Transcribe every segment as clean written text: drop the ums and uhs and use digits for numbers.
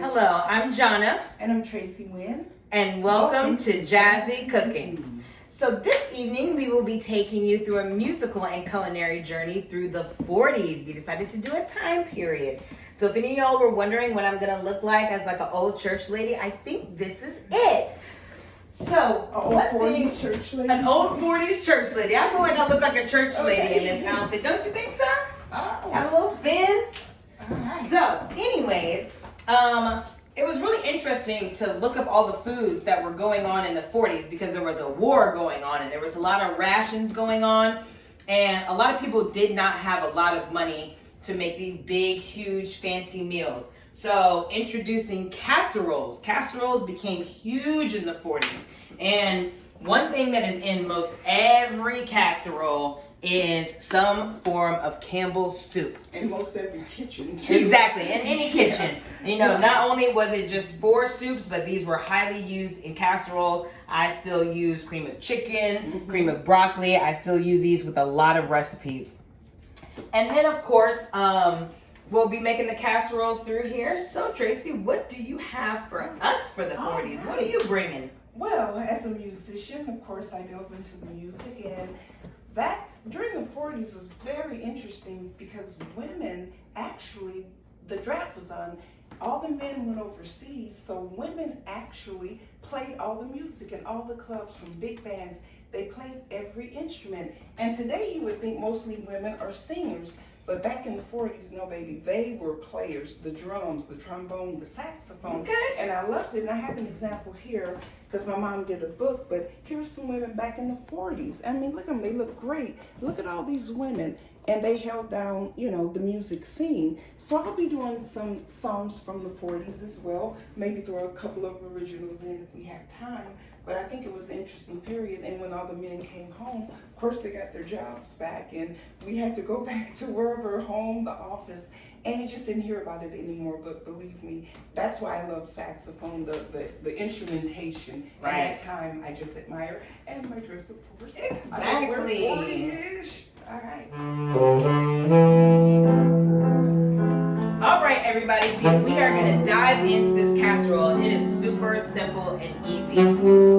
Hello, I'm Janna. And I'm Traci Wynn. And welcome to Jazzy Cooking. So this evening we will be taking you through a musical and culinary journey through the 40s. We decided to do a time period. So if any of y'all were wondering what I'm going to look like as like an old church lady, I think this is it. So, an old 40s church lady. I feel like I look like a church lady in this outfit. Don't you think so? Oh. Have a little spin. Right. So, anyways, it was really interesting to look up all the foods that were going on in the 40s because there was a war going on and there was a lot of rations going on, and a lot of people did not have a lot of money to make these big, huge, fancy meals. So introducing casseroles. Casseroles became huge in the 40s. And one thing that is in most every casserole is some form of Campbell's soup. In most every kitchen, too. Exactly, in any kitchen. You know, not only was it just for soups, but these were highly used in casseroles. I still use cream of chicken, cream of broccoli. I still use these with a lot of recipes. And then, of course, we'll be making the casserole through here. So, Traci, what do you have for us for the 40s? Right. What are you bringing? Well, as a musician, of course, I delve into the music, and that during the 40s was very interesting because women actually, the draft was on, all the men went overseas, so women actually played all the music in all the clubs from big bands. They played every instrument. And today you would think mostly women are singers, but back in the 40s, no baby, they were players, the drums, the trombone, the saxophone. Okay. And I loved it, and I have an example here because my mom did a book, but here's some women back in the 40s. I mean, look at them, they look great. Look at all these women, and they held down, you know, the music scene. So I'll be doing some songs from the 40s as well, maybe throw a couple of originals in if we have time. But I think it was an interesting period, and when all the men came home, of course they got their jobs back, and we had to go back to wherever, home, the office, and you just didn't hear about it anymore. But believe me, that's why I love saxophone, the instrumentation. Right. At that time, I just admire, and my dress, of course. Exactly. 40-ish. All right. All right, everybody. See, we are going to dive into this casserole. It is super simple and easy.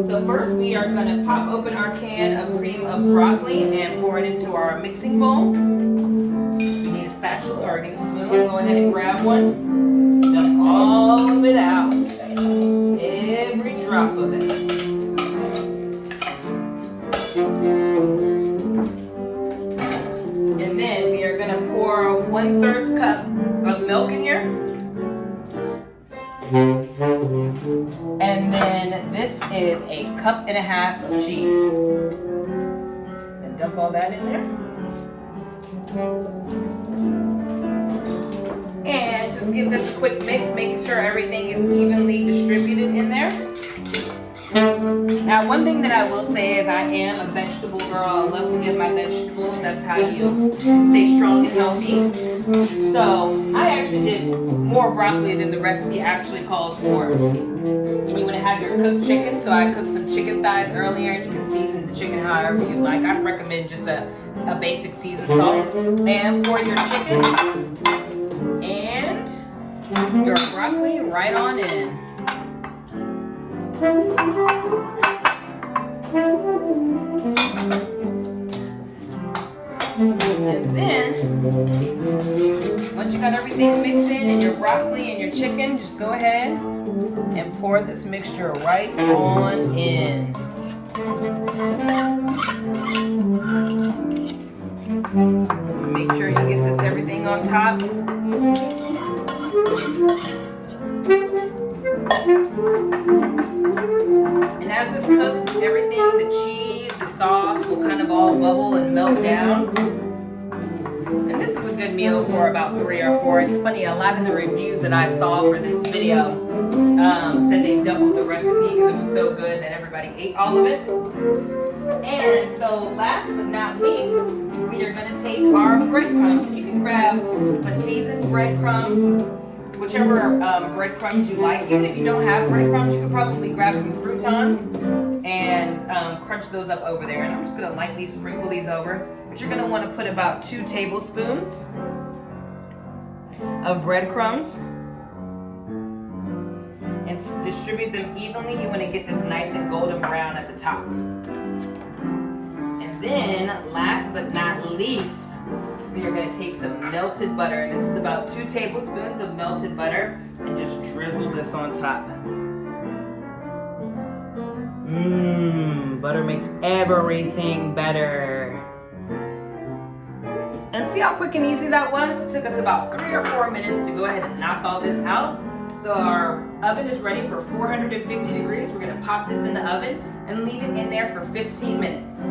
So first, we are going to pop open our can of cream of broccoli and pour it into our mixing bowl. We need a spatula or a spoon. Go ahead and grab one. Dump all of it out. Every drop of it. And then we are going to pour 1/3 cup of milk in here. And then this is 1.5 cups of cheese. And dump all that in there. And just give this a quick mix, make sure everything is evenly distributed in there. Now, one thing that I will say is I am a vegetable girl. I love to get my vegetables. That's how you stay strong and healthy. So I actually did more broccoli than the recipe actually calls for. And you want to have your cooked chicken. So I cooked some chicken thighs earlier, and you can season the chicken however you like. I recommend just a basic seasoned salt. And pour your chicken and your broccoli right on in. And then, once you got everything mixed in and your broccoli and your chicken, just go ahead and pour this mixture right on in. Make sure you get this everything on top. And as this cooks, everything, the cheese, the sauce will kind of all bubble and melt down. And this is a good meal for about 3 or 4. It's funny, a lot of the reviews that I saw for this video said they doubled the recipe because it was so good that everybody ate all of it. And so last but not least, we are going to take our breadcrumbs. And you can grab a seasoned breadcrumb, whichever breadcrumbs you like. Even if you don't have breadcrumbs, you could probably grab some croutons and crunch those up over there. And I'm just going to lightly sprinkle these over. But you're going to want to put about 2 tablespoons of breadcrumbs and distribute them evenly. You want to get this nice and golden brown at the top. And then, last but not least, we are going to take some melted butter. And this is about 2 tablespoons of melted butter. And just drizzle this on top. Butter makes everything better. And see how quick and easy that was? It took us about 3 or 4 minutes to go ahead and knock all this out. So our oven is ready for 450 degrees. We're going to pop this in the oven and leave it in there for 15 minutes.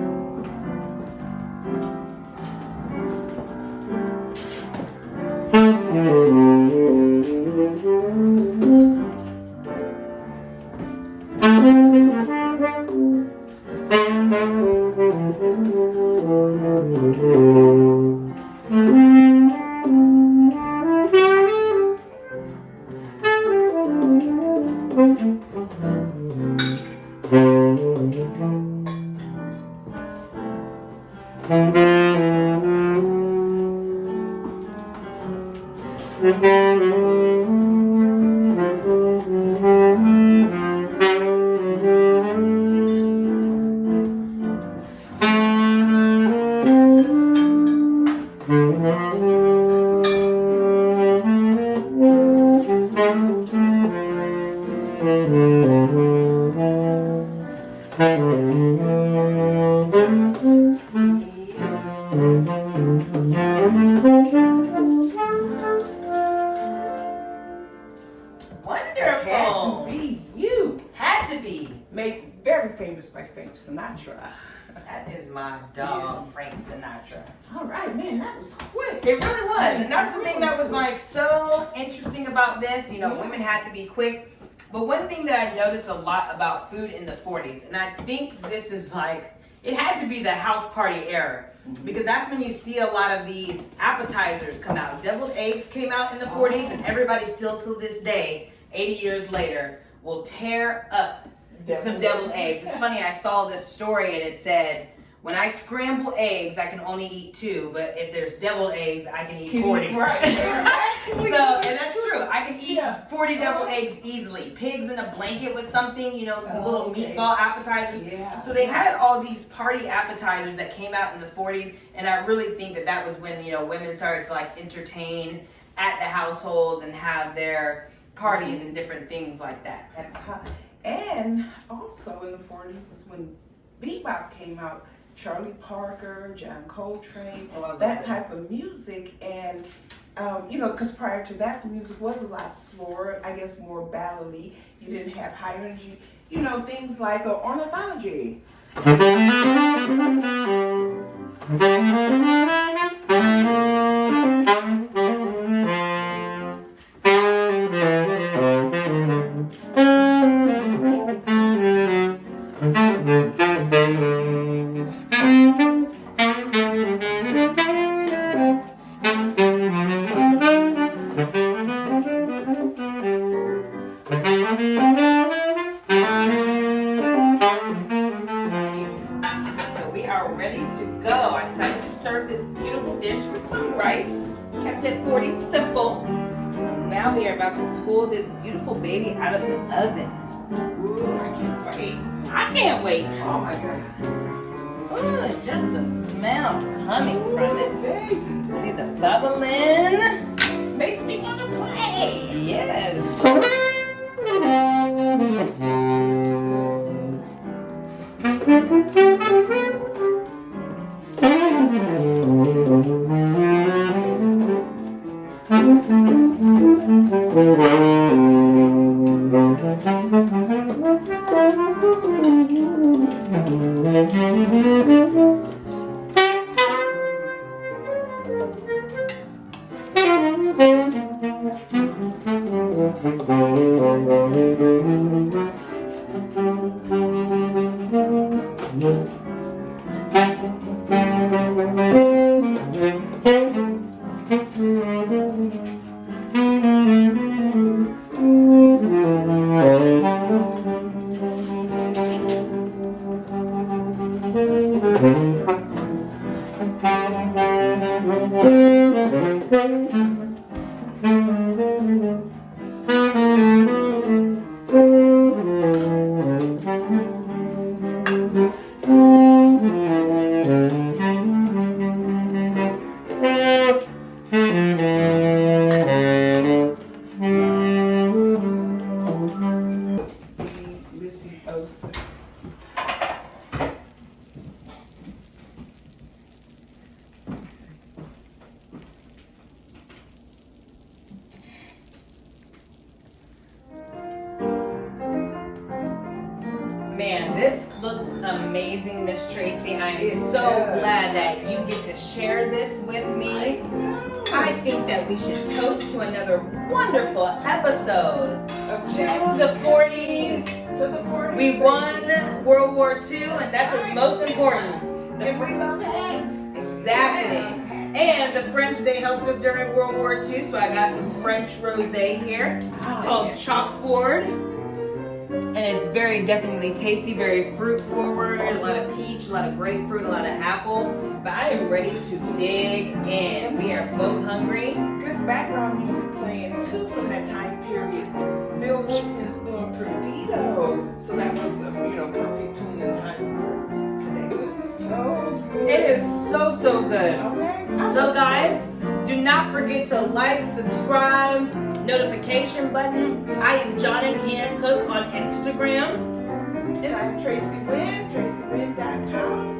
Sinatra. That is my dog, Frank Sinatra. All right, man, that was quick. It really was. And that's the thing that was like so interesting about this. You know, women had to be quick. But one thing that I noticed a lot about food in the 40s, and I think this is like, it had to be the house party era. Because that's when you see a lot of these appetizers come out. Deviled eggs came out in the 40s, and everybody still to this day, 80 years later, will tear up some deviled eggs. It's funny, I saw this story and it said, when I scramble eggs, I can only eat 2, but if there's deviled eggs, I can eat 40. Right, exactly. So, and that's true. I can eat 40 deviled eggs easily. Pigs in a blanket with something, you know, the little meatball appetizers. Yeah. So they had all these party appetizers that came out in the 40s, and I really think that that was when, you know, women started to like entertain at the households and have their parties and different things like that. And also in the 40s is when bebop came out. Charlie Parker, John Coltrane, that type of music. And, you know, because prior to that, the music was a lot slower, I guess more ballady. You didn't have high energy, you know, things like ornithology. Pull this beautiful baby out of the oven. Ooh, I can't wait. I can't wait. Oh my God. Ooh, just the smell coming from it. Baby. See the bubbling? Makes me want to play. Yes. Man, this looks amazing, Miss Traci. I am so glad that you get to share this with me. I think that we should toast to another wonderful episode. To the 40s. To the 40s. We won World War II, and that's what's most important. And we love hats. Exactly. And the French, they helped us during World War II, so I got some French rosé here. It's called Chalkboard. And it's very definitely tasty, very fruit forward, a lot of peach, a lot of grapefruit, a lot of apple. But I am ready to dig in. We are both hungry. Good background music playing too from that time period. Bill Wilson's doing Perdido. So that was a perfect tune and time for today. This is so good. It is so, so good. Okay. So guys, do not forget to like, subscribe, notification button. I am Janna Can Cook on Instagram. And I'm Traci Wynn, TraciWynn.com.